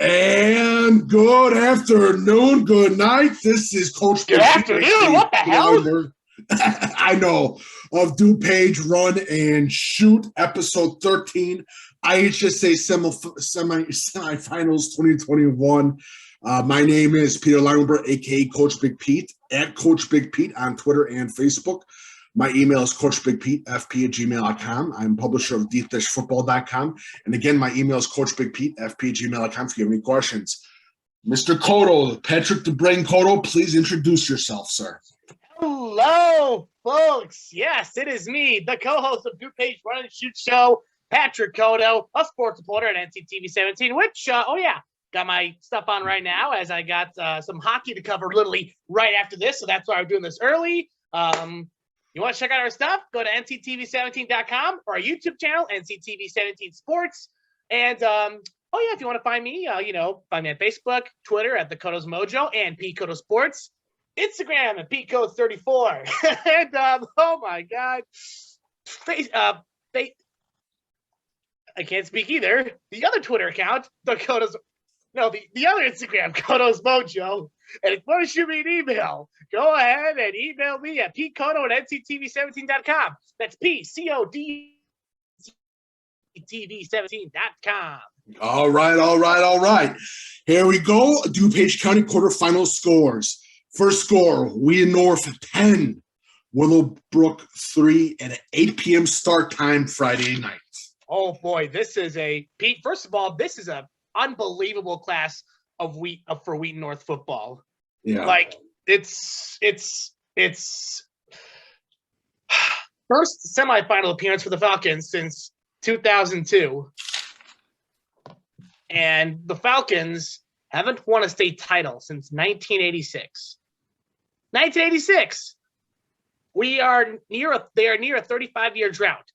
And good afternoon, good night. This is Coach. Good afternoon. What the hell? I know, of DuPage Run and Shoot, episode 13, IHSA Semifinals 2021. My name is Peter Leinweber, aka Coach Big Pete, at Coach Big Pete on Twitter and Facebook. My email is coachbigpetefp@gmail.com. I'm publisher of deep-football.com. And again, my email is coachbigpetefp@gmail.com if you have any questions. Mr. Codo, Patrick the Brain Codo, please introduce yourself, sir. Hello, folks. Yes, it is me, the co-host of DuPage Run and Shoot Show, Patrick Codo, a sports reporter at NCTV 17, which, got my stuff on right now as I got some hockey to cover literally right after this. So that's why I'm doing this early. You want to check out our stuff? Go to nctv17.com or our YouTube channel, NCTV17 Sports. And, if you want to find me, find me on Facebook, Twitter at the Codo's Mojo and P Codo Sports, Instagram at PCode34. And, oh my God. I can't speak either. The other Twitter account, the other Instagram, Codo's Mojo. And if you want to shoot me an email, go ahead and email me at pcodo@nctv17.com. That's PCOD@TV17.com. All right. Here we go. DuPage County quarterfinal scores. First score, Wheaton North 10, Willowbrook 3 at an 8 p.m. start time Friday night. Oh, boy, Pete, first of all, this is an unbelievable class for Wheaton North football. Yeah. Like it's first semifinal appearance for the Falcons since 2002. And the Falcons haven't won a state title since 1986. 1986. They are near a 35-year drought.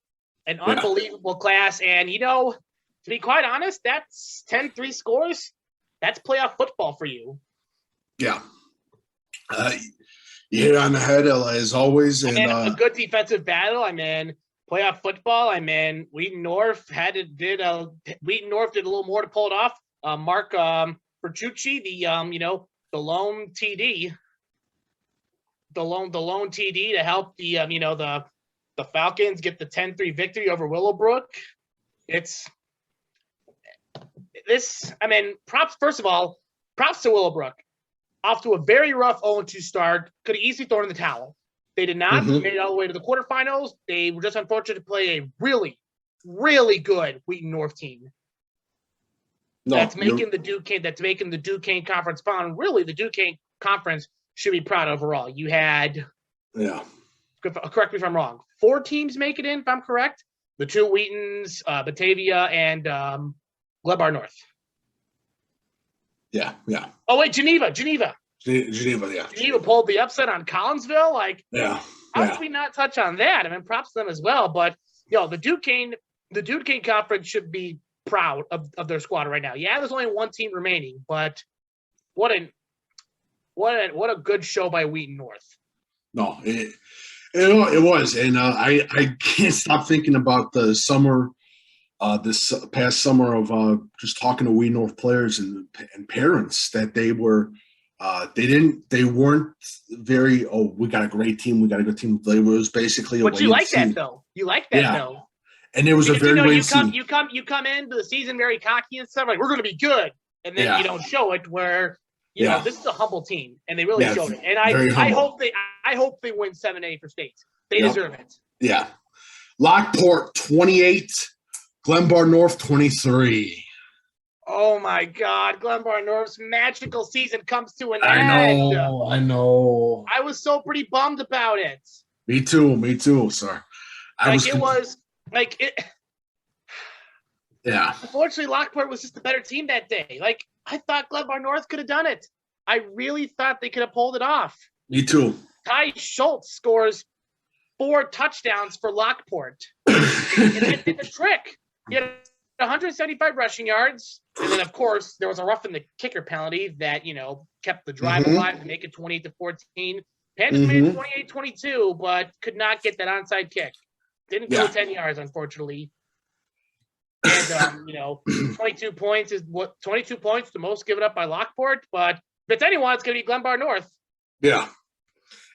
An unbelievable class. And to be quite honest, that's 10-3 scores. That's playoff football for you. Yeah. You hit on the head as always. And a good defensive battle. Playoff football. Wheaton North did a little more to pull it off. Mark Bertucci, the lone TD. The lone TD to help the Falcons get the 10-3 victory over Willowbrook. Props to Willowbrook. Off to a very rough 0-2 start. Could have easily thrown in the towel. They did not. Made it all the way to the quarterfinals. They were just unfortunate to play a really, really good Wheaton North team. That's making the Duquesne Conference final. Really, the Duquesne Conference should be proud overall. You had, correct me if I'm wrong, 4 teams make it in, if I'm correct. The 2 Wheatons, Batavia, and Glenbar North. Yeah. Oh, wait, Geneva, yeah. Geneva pulled the upset on Collinsville. How did we not touch on that? Props to them as well. But, the Duquesne Conference should be proud of their squad right now. Yeah, there's only 1 team remaining, but what a good show by Wheaton North. No, it was. And I can't stop thinking about the summer, this past summer of just talking to Wheaton North players and parents that they weren't very, we got a great team, we got a good team. It was basically but you like that though. You like that though. And it was because, a very you come into the season very cocky and stuff, like we're gonna be good. And then you don't show it where this is a humble team and they really showed it. And I hope they win 7-8 for states. They deserve it. Yeah. Lockport 28, Glenbar North 23. Oh my God, Glenbard North's magical season comes to an I end. know. I was so pretty bummed about it. Me too, sir. Yeah. Unfortunately, Lockport was just a better team that day. Like, I thought Glenbard North could have done it. I really thought they could have pulled it off. Me too. Ty Schultz scores 4 touchdowns for Lockport. And that did the trick. He had 175 rushing yards. And then, of course, there was a roughing the kicker penalty that, kept the drive alive to make it 28-14. Panthers made it 28-22, but could not get that onside kick. Didn't go 10 yards, unfortunately. And, 22 points, the most given up by Lockport. But if it's anyone, it's going to be Glenbard North. Yeah.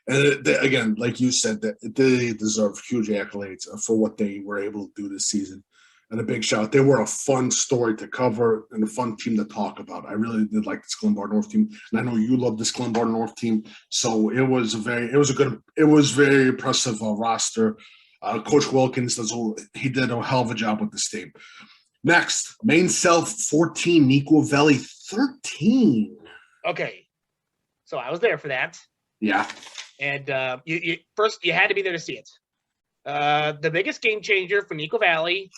And again, like you said, that they deserve huge accolades for what they were able to do this season. And a big shout. They were a fun story to cover and a fun team to talk about. I really did like this Glenbard North team. And I know you love this Glenbard North team. So it was very impressive roster. Coach Wilkins he did a hell of a job with this team. Next, Maine South 14, Neuqua Valley 13. Okay. So I was there for that. Yeah. And you had to be there to see it. The biggest game changer for Neuqua Valley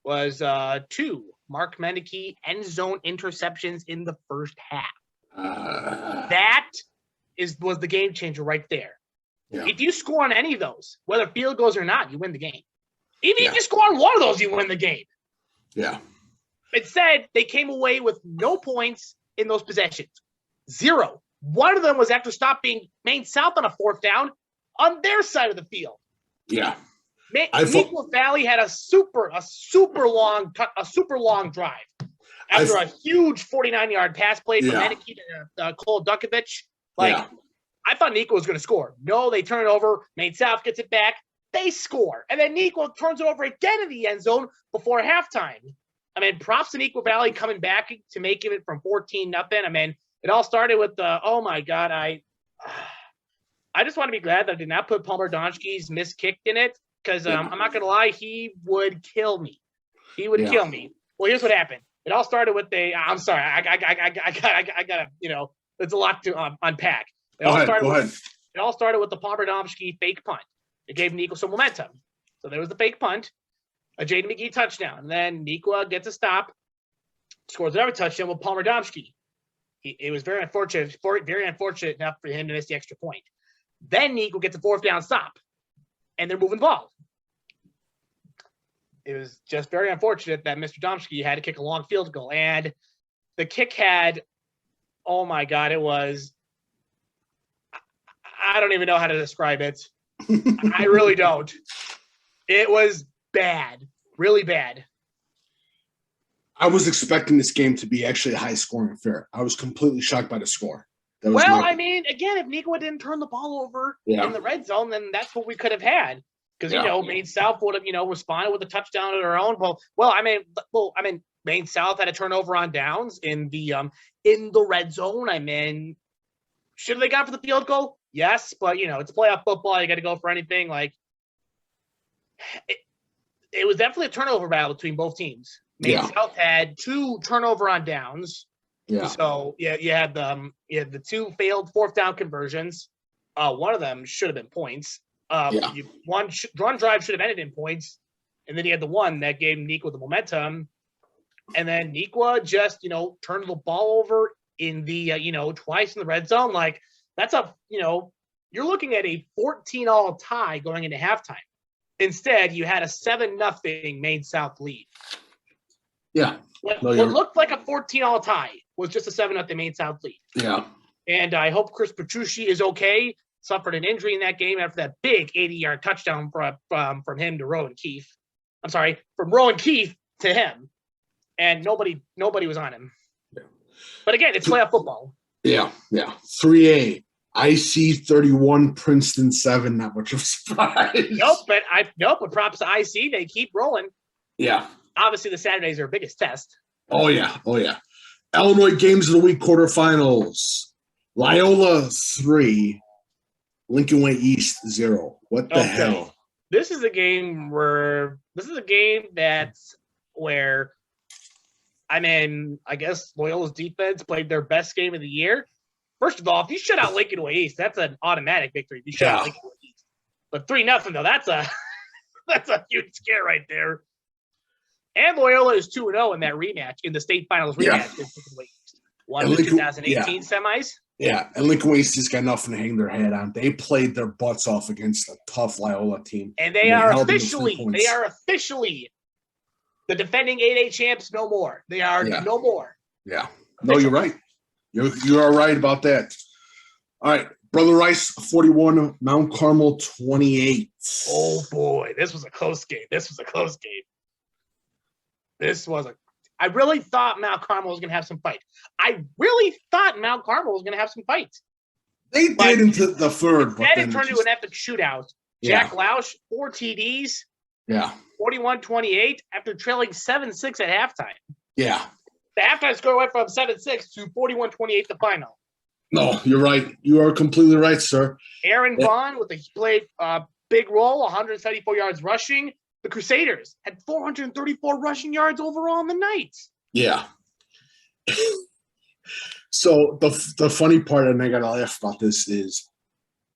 was 2 Mark Meneke end zone interceptions in the first half. That was the game changer right there. Yeah. If you score on any of those, whether field goals or not, you win the game. Even if you score on one of those, you win the game. Yeah. Instead, they came away with no points in those possessions. 0. One of them was after stopping Maine South on a 4th down on their side of the field. Yeah. Neuqua Valley had a super long drive after a huge 49-yard pass play from Meneke to Cole Dukovich. I thought Neuqua was going to score. No, they turn it over. Maine South gets it back. They score. And then Neuqua turns it over again in the end zone before halftime. I mean, props to Neuqua Valley coming back to making it from 14-0. I mean, it all started with oh my God, I just want to be glad that I did not put Palmer Donski's missed kick in it because I'm not going to lie, he would kill me. He would kill me. Well, here's what happened. It all started with I'm sorry, I gotta, it's a lot to unpack. It all started with the Palmer Donski fake punt. It gave Neuqua some momentum. So there was the fake punt, a Jaden McGee touchdown. And then Neuqua gets a stop, scores another touchdown with Palmer Donski. It was very unfortunate enough for him to miss the extra point. Then Neuqua gets a 4th down stop, and they're moving the ball. It was just very unfortunate that Mr. Domsky had to kick a long field goal. And the kick had, oh my God, it was, I don't even know how to describe it. I really don't. It was bad, really bad. I was expecting this game to be actually a high-scoring affair. I was completely shocked by the score. I mean, again, if Neuqua didn't turn the ball over in the red zone, then that's what we could have had. Because, Maine South would have, responded with a touchdown of their own. I mean, Maine South had a turnover on downs in the red zone. I mean, should they got for the field goal? Yes, but, it's playoff football. You got to go for anything. Like, it was definitely a turnover battle between both teams. Maine South had 2 turnover on downs. Yeah. So you had the 2 failed 4th down conversions. One of them should have been points. One drive should have ended in points, and then you had the one that gave Neuqua the momentum, and then Neuqua just turned the ball over in the twice in the red zone. Like that's you're looking at a 14-all tie going into halftime. Instead, you had a 7-0 Maine South lead. Yeah. What looked like a 14-all tie was just a 7-0 Maine South lead. Yeah. And I hope Chris Petrucci is okay. Suffered an injury in that game after that big 80-yard touchdown from him to Rowan Keefe. I'm sorry, from Rowan Keefe to him. And nobody was on him. Yeah. But again, it's playoff football. Yeah. 3A. IC 31, Princeton 7. Not much of a surprise. But props to IC. They keep rolling. Yeah. Obviously, the Saturdays are our biggest test. Oh yeah. Illinois Games of the Week quarterfinals. Loyola 3, Lincoln Way East 0. What the hell? This is a game that's where I mean, I guess Loyola's defense played their best game of the year. First of all, if you shut out Lincoln Way East, that's an automatic victory. If you shut out Lincoln Way East. But 3-0, though, that's a huge scare right there. And Loyola is 2-0 in that rematch, in the state finals rematch. Yeah. Won the 2018 semis. Yeah, and Lincoln Way East has got nothing to hang their head on. They played their butts off against a tough Loyola team. And they are officially the defending 8A champs no more. They are no more. Yeah. No, you're right. You are right about that. All right. Brother Rice, 41, Mount Carmel, 28. Oh, boy. This was a close game. I really thought Mount Carmel was going to have some fight. They did into the third. But then it turned into an epic shootout. Jack Lausch, 4 TDs. Yeah. 41-28 after trailing 7-6 at halftime. Yeah. The halftime score went from 7-6 to 41-28 the final. No, you're right. You are completely right, sir. Aaron Vaughn with a big role, 174 yards rushing. The Crusaders had 434 rushing yards overall in the night. Yeah. So the funny part, and I got to laugh about this, is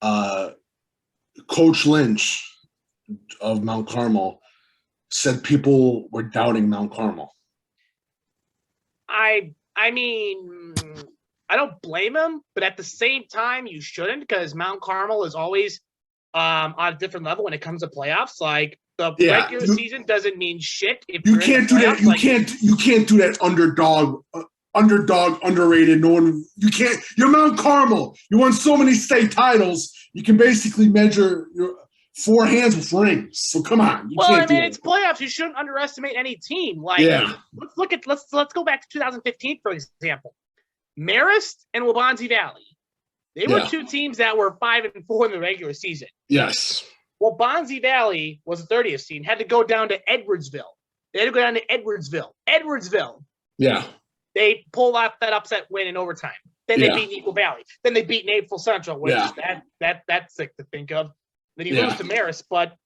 Coach Lynch of Mount Carmel said people were doubting Mount Carmel. I mean, I don't blame him, but at the same time, you shouldn't, because Mount Carmel is always on a different level when it comes to playoffs. Like, the regular season doesn't mean shit. If you can't do that. You can't do that underdog, underrated. No one. You can't. You're Mount Carmel. You won so many state titles. You can basically measure your 4 hands with rings. So come on. It's playoffs. You shouldn't underestimate any team. Like, let's go back to 2015 for example. Marist and Waubonsie Valley. They were 2 teams that were 5-4 in the regular season. Yes. Waubonsie Valley was the 30th seed, had to go down to Edwardsville. Edwardsville. Yeah. They pulled off that upset win in overtime. Then they beat Eagle Valley. Then they beat Naples Central, which that's sick to think of. Then you lose to Marist, but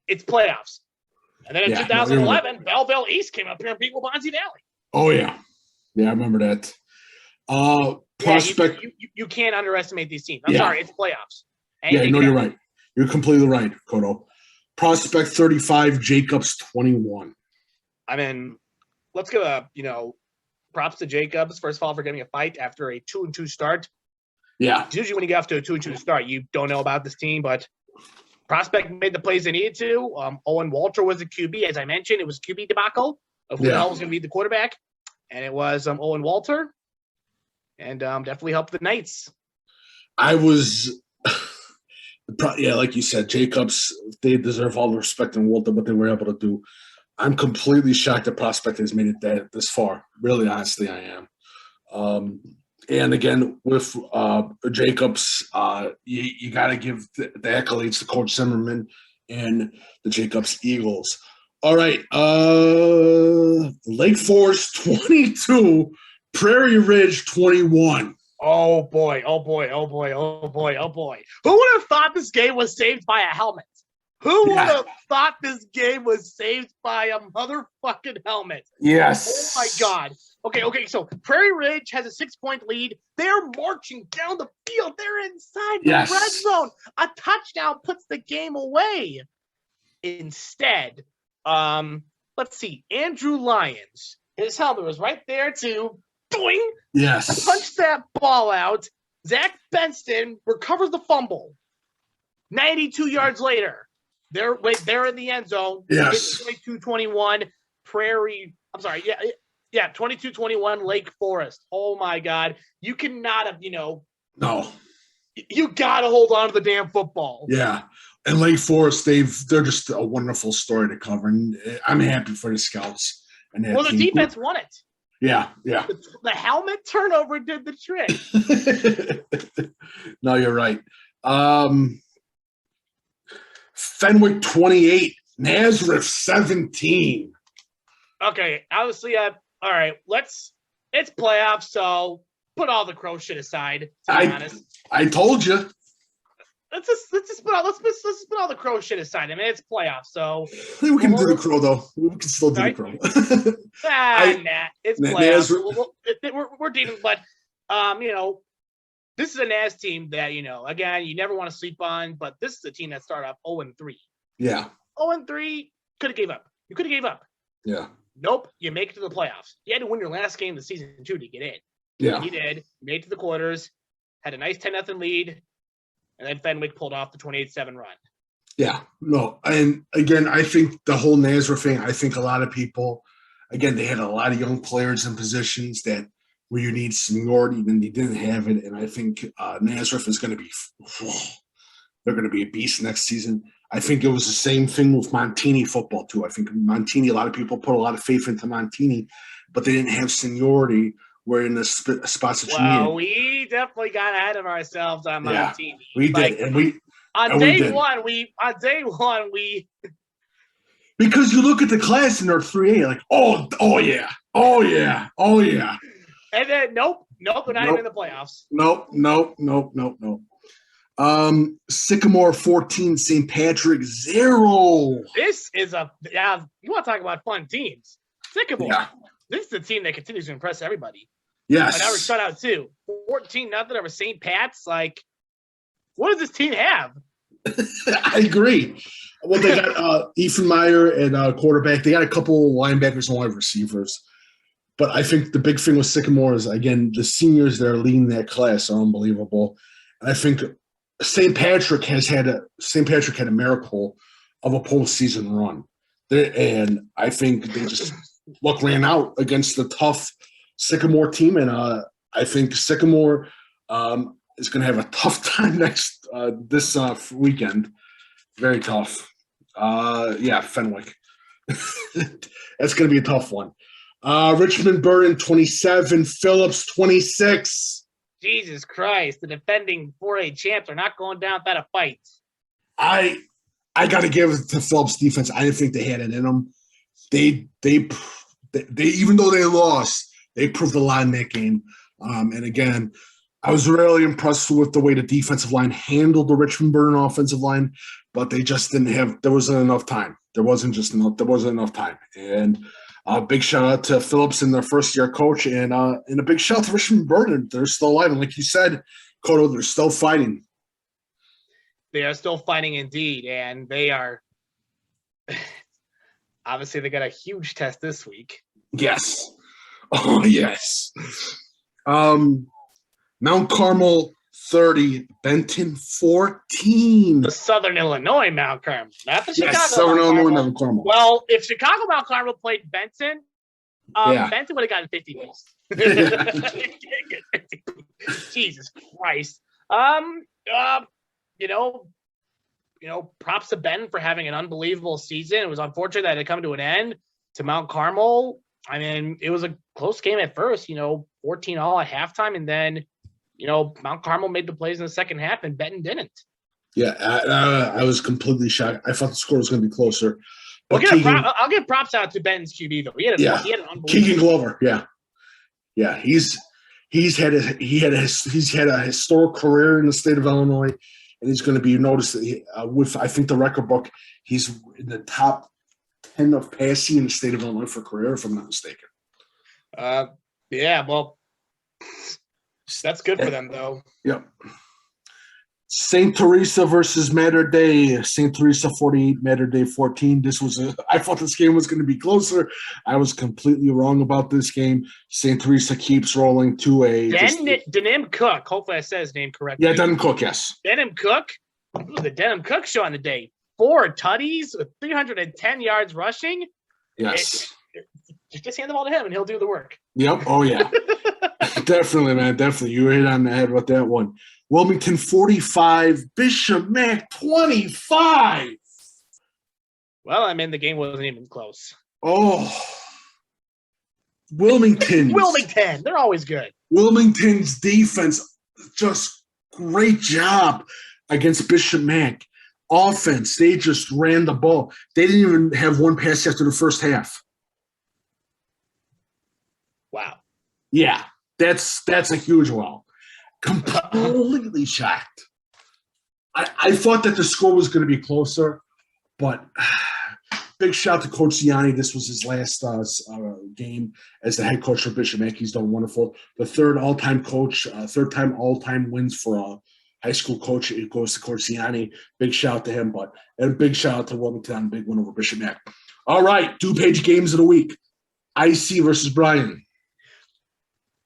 it's playoffs. And then in 2011, Belleville East came up here and beat Waubonsie Valley. Oh, yeah. Yeah, I remember that. Prospect. You can't underestimate these teams. I'm sorry, it's playoffs. You're right. You're completely right, Codo. Prospect 35, Jacobs 21. I mean, let's give props to Jacobs, first of all, for getting a fight after a 2-2 start. Yeah. Usually when you get off to a 2-2 start, you don't know about this team, but Prospect made the plays they needed to. Owen Walter was the QB. As I mentioned, it was QB debacle of who the hell was going to be the quarterback. And it was Owen Walter. And definitely helped the Knights. I was... like you said, Jacobs, they deserve all the respect in the world what they were able to do. I'm completely shocked that Prospect has made it this far. Really, honestly, I am. And again, with Jacobs, you got to give the accolades to Coach Zimmerman and the Jacobs Eagles. All right. Lake Forest 22, Prairie Ridge 21. Oh boy. Who would have thought this game was saved by a helmet? Who would have thought this game was saved by a motherfucking helmet? Yes. Oh my God. Okay. So Prairie Ridge has a 6-point lead. They're marching down the field. They're inside the red zone. A touchdown puts the game away. Instead, let's see. Andrew Lyons, his helmet was right there too. Doing. Yes. Punch that ball out. Zach Benston recovers the fumble. 92 yards later, they're in the end zone. Yes. 22-21 Prairie. I'm sorry. Yeah. 22-21 Lake Forest. Oh my God. You cannot have, No. You got to hold on to the damn football. Yeah. And Lake Forest, they're just a wonderful story to cover. And I'm happy for the Scouts. And the defense won it. Yeah. The helmet turnover did the trick. No, you're right. Fenwick 28, Nazareth 17. Okay, obviously, all right. It's playoffs, so put all the crow shit aside. To be honest, I told you. let's put all the crow shit aside. I mean, it's playoffs, so we can do the crow though. We can still do the crow. It's playoffs. We're dealing, but this is a Naz team that again you never want to sleep on. But this is a team that started off 0-3. Yeah, 0-3 could have gave up. You could have gave up. Yeah. Nope. You make it to the playoffs. You had to win your last game of the season too to get in. Yeah. You did. You made it to the quarters. Had a nice 10-0 lead. And then Fenwick pulled off the 28-7 run. Yeah, no. And again, I think the whole Nazareth thing, I think a lot of people, again, they had a lot of young players in positions that where you need seniority, and they didn't have it. And I think Nazareth is going to be, they're going to be a beast next season. I think it was the same thing with Montini football, too. I think Montini, a lot of people put a lot of faith into Montini, but they didn't have seniority. We're in the spots that you needed. Well, we definitely got ahead of ourselves on Montini. We did, and on day one, because you look at the class in our 3A, like, oh yeah. And then nope, they're not even in the playoffs. Nope. Sycamore 14, St. Patrick 0. This is you want to talk about fun teams? Sycamore. Yeah. This is a team that continues to impress everybody. Yes. Another shutout too. 14-0 over St. Pat's. Like, what does this team have? I agree. Well, they got Ethan Meyer and quarterback. They got a couple linebackers and wide receivers. But I think the big thing with Sycamore is, again, the seniors that are leading that class are unbelievable. And I think St. Patrick had a miracle of a postseason run. And I think they just ran out against the tough Sycamore team. And I think Sycamore is going to have a tough time this weekend. Very tough. Fenwick. That's going to be a tough one. Richmond Burton 27, Phillips 26. Jesus Christ, the defending 4A champs are not going down without a fight. I got to give it to Phillips defense. I didn't think they had it in them. They even though they lost, they proved a lot in that game. And again, I was really impressed with the way the defensive line handled the Richmond Burton offensive line, but they just there wasn't enough time. There wasn't enough time. And a big shout out to Phillips and their first year coach, and a big shout out to Richmond Burton. They're still alive. And like you said, Codo, they're still fighting. They are still fighting indeed. And they are obviously they got a huge test this week. Yes. Oh, yes. Mount Carmel 30, Benton 14. The Southern Illinois Mount Carmel, not the Chicago. Yes, Southern Illinois Mount Carmel. Well, if Chicago Mount Carmel played Benton, Benton would have gotten 50 points. Jesus Christ. Props to Ben for having an unbelievable season. It was unfortunate that it had come to an end. To Mount Carmel, I mean, it was a close game at first, 14-all at halftime, and then Mount Carmel made the plays in the second half, and Benton didn't. Yeah, I was completely shocked. I thought the score was going to be closer. But I'll give props out to Benton's QB though. He had an unbelievable. Keegan Glover, yeah. He's had a historic career in the state of Illinois, and he's going to be noticed with I think the record book. He's in the top 10 of passing in the state of Illinois for career, if I'm not mistaken. Well, that's good for them, though. Yep. St. Teresa versus Mater Dei. St. Teresa 48, Mater Dei 14. I thought this game was going to be closer. I was completely wrong about this game. St. Teresa keeps rolling to a Denim Cook. Hopefully I said his name correctly. Yeah, Denim Cook, yes. Denim Cook. It was the Denim Cook show on the day. 4 tutties with 310 yards rushing. Yes. Just hand the ball to him and he'll do the work. Yep. Oh, yeah. Definitely, man. Definitely. You hit on the head with that one. Wilmington 45, Bishop Mac 25. Well, I mean, the game wasn't even close. Oh. Wilmington. They're always good. Wilmington's defense, just great job against Bishop Mac. Offense, they just ran the ball. They didn't even have one pass after the first half. Wow. Yeah, that's a huge wow. Completely shocked. I thought that the score was going to be closer, but big shout to Coach Ziani. This was his last game as the head coach for Bishop Mack. He's done wonderful. The third all-time coach, third-time all-time wins for a high school coach. It goes to Coach Ziani. Big shout out to him, and a big shout out to Wilmington on a big win over Bishop Mack. All right, DuPage games of the week. IC versus Bryan.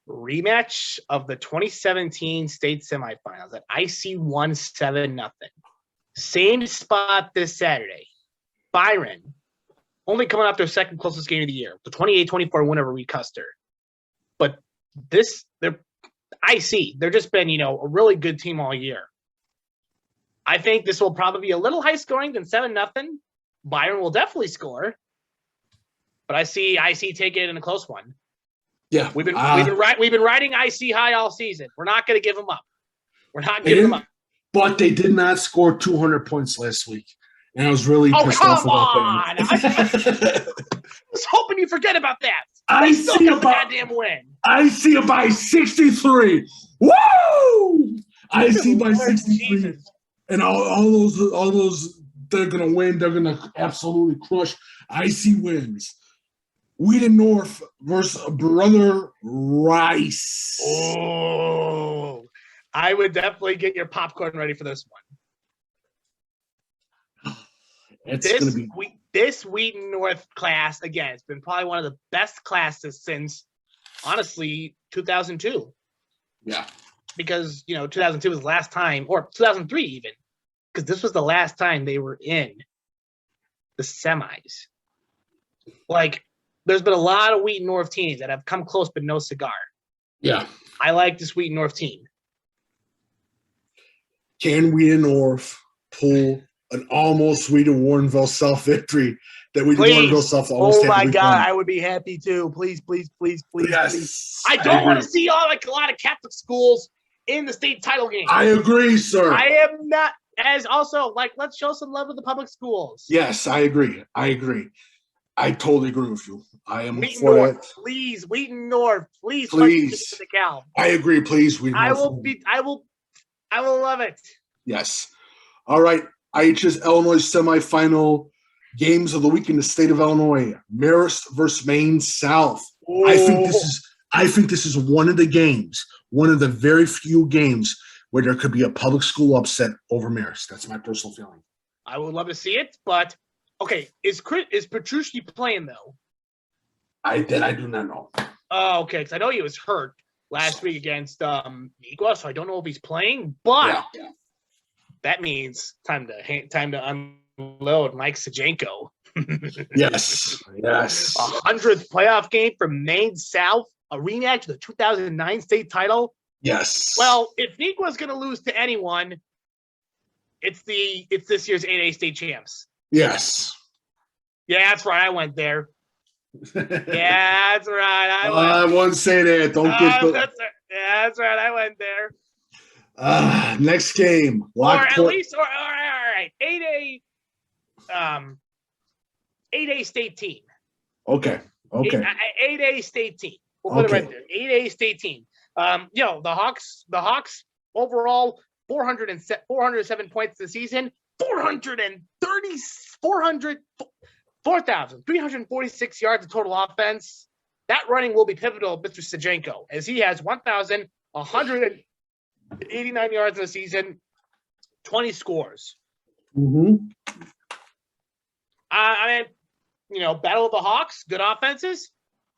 Rematch of the 2017 state semifinals at IC won 7-0. Same spot this Saturday. Byron, only coming off their second closest game of the year, the 28-24 win over Reed Custer. But they're IC. They've just been, a really good team all year. I think this will probably be a little high scoring than 7-0. Byron will definitely score, but I see IC take it in a close one. Yeah, we've been riding IC high all season. We're not going to give them up. We're not giving them up. But they did not score 200 points last week, and I was really pissed off about that. I was hoping you forget about that. I see a goddamn win. I see it by 63. Woo! I see by 63, Jesus. And all those they're gonna win. They're gonna absolutely crush. IC wins. Wheaton North versus Brother Rice. Oh, I would definitely get your popcorn ready for this one. This Wheaton North class, again, it's been probably one of the best classes since, honestly, 2002. Yeah. Because, 2002 was the last time, or 2003 even, because this was the last time they were in the semis. There's been a lot of Wheaton North teams that have come close but no cigar. Yeah. I like this Wheaton North team. Can Wheaton North pull an almost Wheaton Warrenville South victory that Wheaton Warrenville South almost had? Oh, my God. I would be happy too. Please. Yes. Please. I don't want to see a lot of Catholic schools in the state title game. I agree, sir. I am not. As also, let's show some love to the public schools. Yes, I agree. I totally agree with you. I am Wheaton for North, that. please, Wheaton North, please. Please. The Cal. I agree. Please, Wheaton I North. will love it. Yes. All right. IHS Illinois semifinal games of the week in the state of Illinois. Marist versus Maine South. Ooh. I think this is one of the very few games where there could be a public school upset over Marist. That's my personal feeling. I would love to see it, but okay, is Petrucci playing though? I do not know. Oh, okay, because I know he was hurt last week against Igua, so I don't know if he's playing, but that means time to unload Mike Sajenko. Yes. 100th playoff game for Maine South, a rematch of the 2009 state title. Yes. Well, if Nigua's going to lose to anyone, it's this year's 8A state champs. Yes. Yeah, that's right. I went there. Yeah, that's right. I won't say that. Don't get the. That's right. I went there. Next game. Lockport. Or at least, all right. 8A state team. Okay. 8A state team. We'll put it right there. 8A state team. The Hawks overall 407 points this season. 4,346 yards of total offense. That running will be pivotal, Mr. Sajenko, as he has 1,189 yards in the season, 20 scores. Mm-hmm. Battle of the Hawks, good offenses,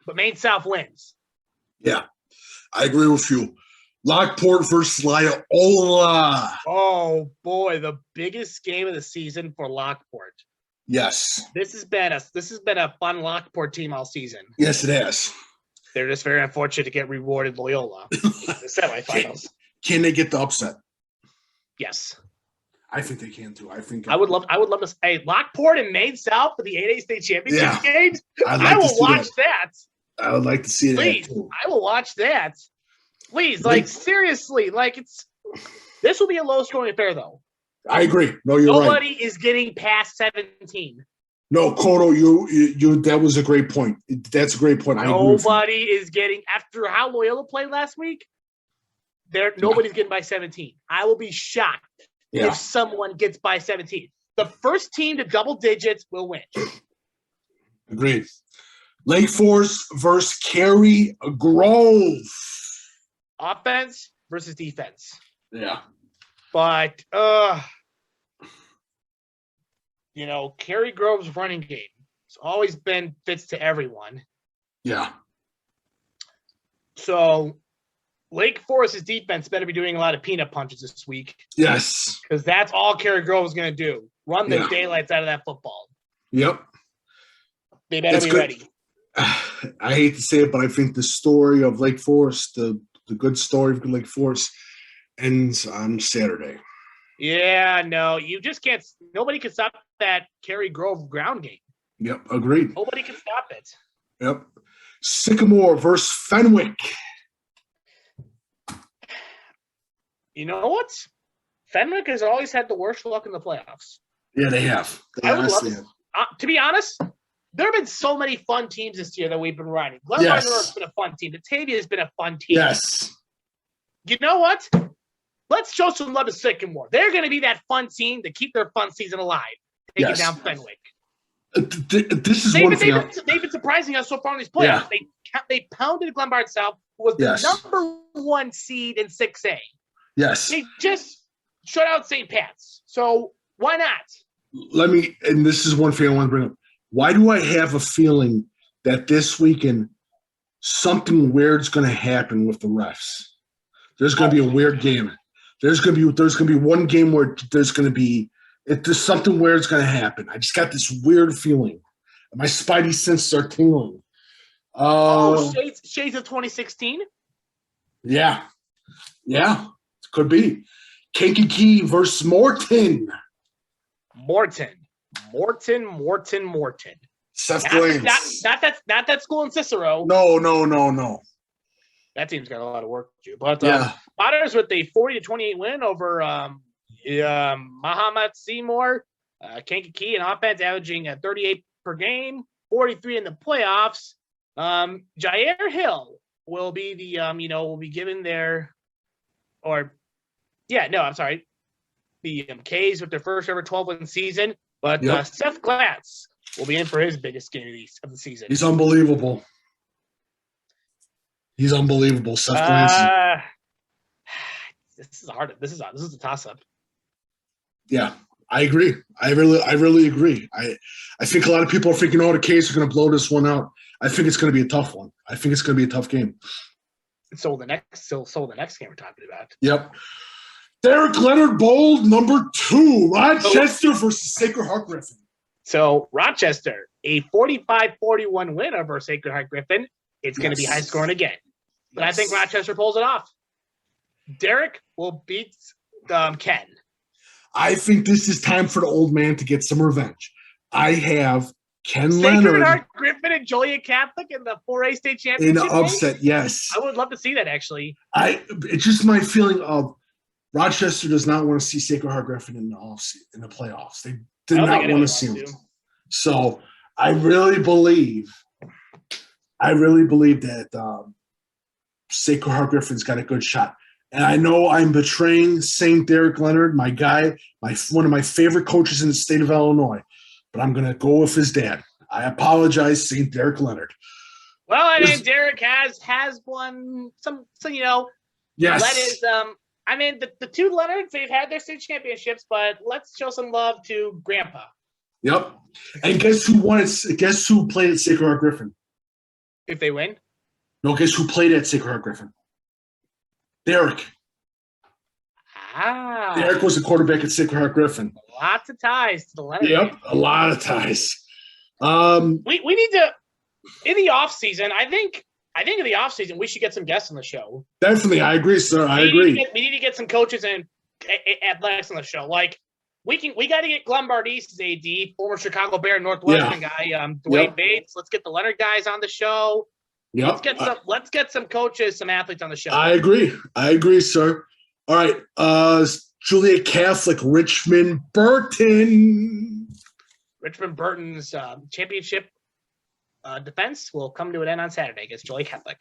but Maine South wins. Yeah, I agree with you. Lockport versus Loyola. Oh boy, the biggest game of the season for Lockport. Yes. This has been a fun Lockport team all season. Yes, it has. They're just very unfortunate to get rewarded Loyola in the semifinals. Can they get the upset? Yes. I think they can too. I would love to say Lockport and Maine South for the 8A state championship games. I will watch that. I would like to see Please, that too. I will watch that. Please, seriously, this will be a low scoring affair though. I agree. No, you're right. Nobody is getting past 17. No, Codo, you that was a great point. That's a great point. Nobody is getting, after how Loyola played last week, nobody's getting by 17. I will be shocked if someone gets by 17. The first team to double digits will win. Agreed. Lake Forest versus Cary Grove. Offense versus defense. Yeah. But, Cary Grove's running game has always been fits to everyone. Yeah. So Lake Forest's defense better be doing a lot of peanut punches this week. Yes. Because that's all Cary Grove is going to do. Run the daylights out of that football. Yep. They better be ready. I hate to say it, but I think the story of Lake Forest, the good story of Lake Forest, ends on Saturday. Yeah, no, you just can't. Nobody can stop that Cary Grove ground game. Yep, agreed. Nobody can stop it. Yep. Sycamore versus Fenwick. You know what? Fenwick has always had the worst luck in the playoffs. Yeah, they have. I would love to be honest. There have been so many fun teams this year that we've been riding. Glenbard has been a fun team. Batavia has been a fun team. Yes. You know what? Let's show some love to Sycamore. They're going to be that fun team to keep their fun season alive. Taking down Fenwick. This is one thing. They've been surprising us so far in these playoffs. Yeah. They pounded Glenbard South, who was the number 1 seed in 6A. Yes. They just shut out St. Pat's. So why not? And this is one thing I want to bring up. Why do I have a feeling that this weekend something weird's going to happen with the refs? There's going to be a weird game. There's going to be one game where there's something weird's going to happen. I just got this weird feeling. My spidey senses are tingling. Shades of 2016? Yeah. Yeah. Could be. Kankakee versus Morton. Morton. Seth Glains. Not that school in Cicero. No. That team's got a lot of work to do. But Potters with a 40-28 win over Mahomet Seymour. Kankakee in offense averaging 38 per game, 43 in the playoffs. Jair Hill will be will be given the K's with their first ever 12-win season. But Seth Glatz will be in for his biggest game of the season. He's unbelievable. Seth Glatz. This is hard. This is a toss-up. Yeah, I agree. I really agree. I think a lot of people are thinking, the K's are going to blow this one out. I think it's going to be a tough one. I think it's going to be a tough game. So the next game we're talking about. Yep. Derek Leonard Bowl number 2, Rochester versus Sacred Heart Griffin. So Rochester, a 45-41 win over Sacred Heart Griffin. It's going to be high scoring again. But I think Rochester pulls it off. Derek will beat Ken. I think this is time for the old man to get some revenge. I have Ken Leonard. Sacred Heart Griffin and Joliet Catholic in the 4A state championship. In the upset, yes. I would love to see that, actually. It's just my feeling of Rochester does not want to see Sacred Heart Griffin in the playoffs. They did not want to see them. So I really believe that Sacred Heart Griffin's got a good shot. And I know I'm betraying St. Derek Leonard, my guy, one of my favorite coaches in the state of Illinois. But I'm going to go with his dad. I apologize, St. Derek Leonard. Well, I mean, Derek has won some yes. The two Leonards, they've had their state championships, but let's show some love to Grandpa. Yep. And guess who won it? Guess who played at Sacred Heart Griffin? If they win? No, guess who played at Sacred Heart Griffin? Derek. Derek was the quarterback at Sacred Heart Griffin. Lots of ties to the Leonard. Yep, a lot of ties. We need to, in the off season, I think in the off season we should get some guests on the show. Definitely, I agree, sir. I agree. We need to get some coaches and athletics on the show. Like we got to get Glenbard East's AD, former Chicago Bear Northwestern guy, Dwayne Bates. Let's get the Leonard guys on the show. Yep. Let's get some coaches, some athletes on the show. I agree, sir. All right, Joliet Catholic, Richmond Burton's championship defense will come to an end on Saturday against Joliet Catholic.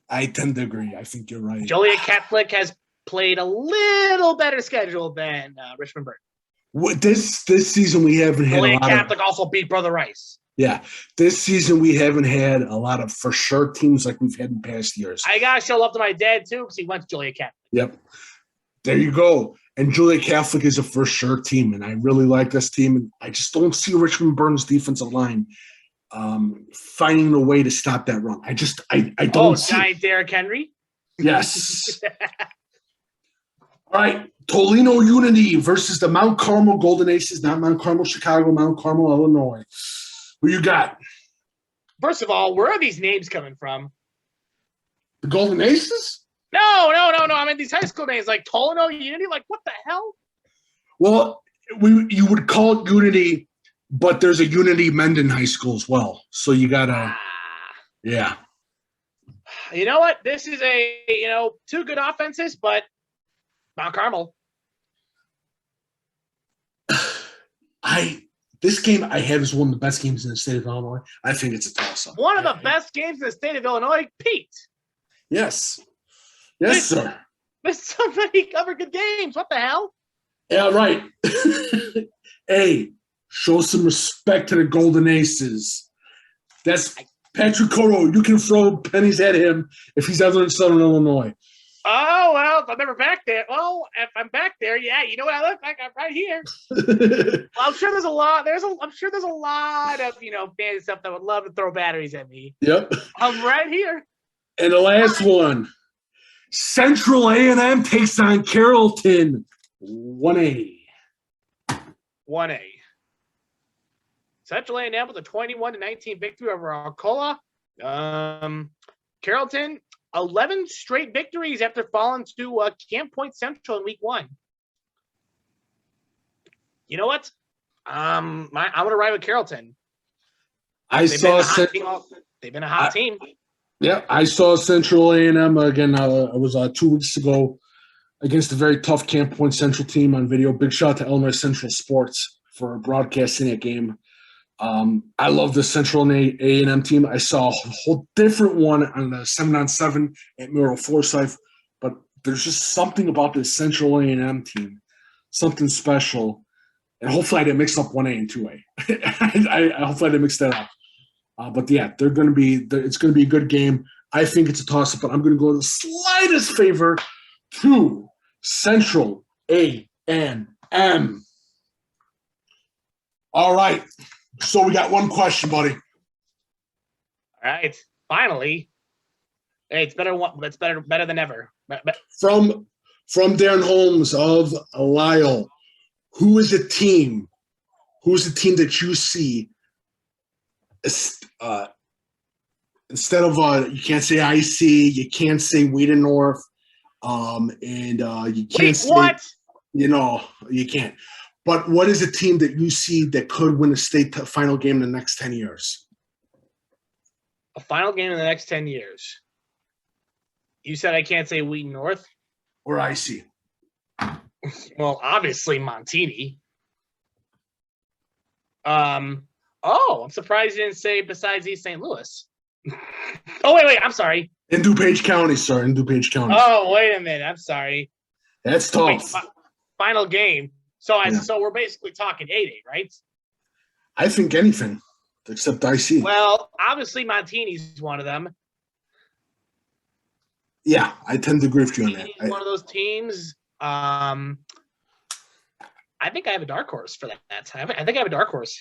I tend to agree. I think you're right. Joliet Catholic has played a little better schedule than Richmond Burton. This season we haven't had Joliet a lot Catholic of, also beat Brother Rice. Yeah, this season we haven't had a lot of for sure teams like we've had in past years. I gotta show love to my dad too because he went to Joliet Catholic. Yep, there you go. And Joliet Catholic is a for sure team, and I really like this team. And I just don't see Richmond Burton's defensive line finding a way to stop that run. I don't see. Giant Derrick Henry. Yes. All right, Toledo Unity versus the Mount Carmel Golden Aces, not Mount Carmel, Chicago, Mount Carmel, Illinois. Who you got? First of all, where are these names coming from? The Golden Aces? No. I mean, these high school names like Toledo Unity. Like, what the hell? Well, you would call it Unity, but there's a Unity Menden High School as well. So you got to, yeah. You know what? This is two good offenses, but Mount Carmel. This game I have is one of the best games in the state of Illinois. I think it's a toss-up. One of the best games in the state of Illinois, Pete. Yes, sir. There's so many other good games. What the hell? Yeah, right. Hey, show some respect to the Golden Aces. That's Patrick Codo. You can throw pennies at him if he's ever in Southern Illinois. Oh, well, if I'm ever back there. Well, if I'm back there, yeah, you know what I look like? I'm right here. Well, I'm sure there's a lot. I'm sure there's a lot of, fancy stuff that would love to throw batteries at me. Yep. I'm right here. And the last one, Central A&M takes on Carrollton, 1A. 1A. Central A&M with a 21-19 victory over Arcola. Carrollton, 11 straight victories after falling to Camp Point Central in week 1. You know what? I'm going to ride with Carrollton. They've been a hot team. Yeah, I saw Central A&M again. It was 2 weeks ago against a very tough Camp Point Central team on video. Big shout out to Illinois Central Sports for broadcasting that game. I love the Central A&M team. I saw a whole different one on the 7-on-7 at Muriel Forsyth, but there's just something about this Central A&M team, something special. And hopefully I didn't mix up 1A and 2A. Hopefully I didn't mix that up. But yeah, it's going to be a good game. I think it's a toss-up, but I'm going to go the slightest favor to Central A&M. All right. So we got one question, buddy. All right. Finally. Hey, it's better than ever. From Darren Holmes of Lisle, who's a team that you see instead of you can't say IC, you can't say Wheaton North, and you can't say what? You can't. But what is a team that you see that could win a state final game in the next 10 years? A final game in the next 10 years. You said I can't say Wheaton North? Or IC. Well, obviously Montini. I'm surprised you didn't say besides East St. Louis. Oh, wait, I'm sorry. In DuPage County, sir, in DuPage County. Oh, wait a minute. I'm sorry. That's tough. Wait, final game. So we're basically talking 8-8, right? I think anything except IC. Well, obviously Montini's one of them. Yeah, I tend to agree with you on that. One of those teams. I think I have a dark horse for that. I think I have a dark horse.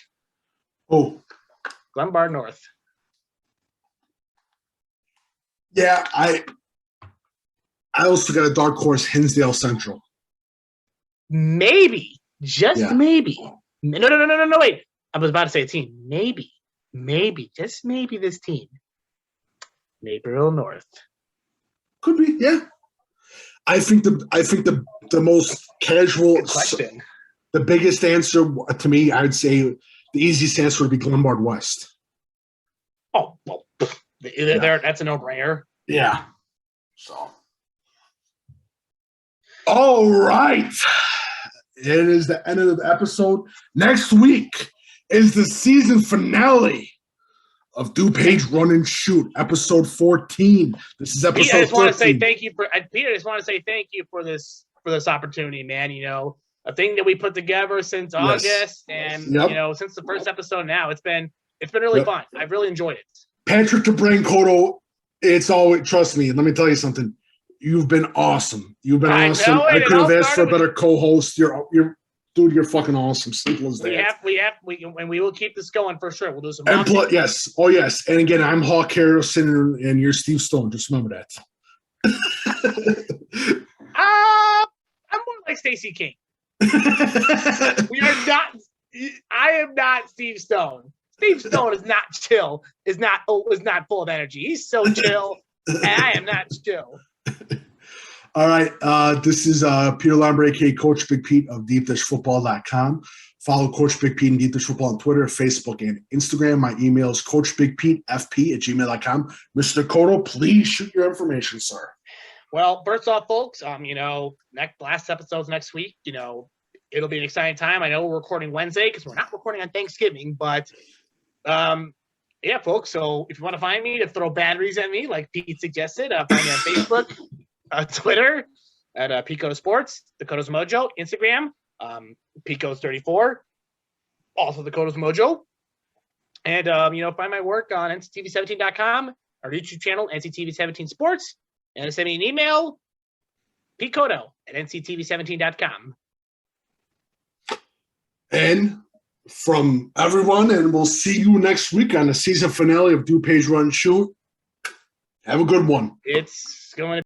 Oh. Glenbard North. Yeah, I also got a dark horse, Hinsdale Central. Maybe. Just maybe. No, wait. I was about to say a team. Maybe, just maybe this team. Naperville North. Could be, yeah. I think the most casual question. The biggest answer to me, I'd say the easiest answer would be Glenbard West. Oh, well, that's a no-brainer. Yeah. So. All right. It is the end of the episode. Next week is the season finale of DuPage Run and Shoot, episode 14. This is episode 13. I just want to say thank you for Peter. I just want to say thank you for this opportunity, man. You know, a thing that we put together since August, and you know, since the first episode. Now it's been really fun. I've really enjoyed it. Patrick the Brain Codo, it's always, trust me. Let me tell you something. You've been awesome. You've been awesome. I could have asked for a better co-host. Dude, you're fucking awesome. Simple as that. We will keep this going for sure. We'll do some. Yes. Oh, yes. And again, I'm Hawk Harrison, and you're Steve Stone. Just remember that. I'm more like Stacey King. We are not. I am not Steve Stone. Steve Stone is not chill. Is not full of energy. He's so chill, and I am not chill. All right. This is Peter Leinweber, a.k.a. Coach Big Pete of DeepDishFootball.com. Follow Coach Big Pete and Deep Dish Football on Twitter, Facebook, and Instagram. My email is coachbigpetefp@gmail.com. Mr. Codo, please shoot your information, sir. Well, first off, folks, you know, last episode's next week. You know, it'll be an exciting time. I know we're recording Wednesday because we're not recording on Thanksgiving, but yeah, folks. So if you want to find me to throw batteries at me, like Pete suggested, find me on Facebook. Twitter at Pico Sports, the Codo's Mojo, Instagram, Picos34, also the Codo's Mojo, and you know, find my work on nctv17.com, our YouTube channel nctv17 Sports, and send me an email, pcodo@nctv17.com. And from everyone, and we'll see you next week on the season finale of DuPage Run Shoot. Have a good one. It's going to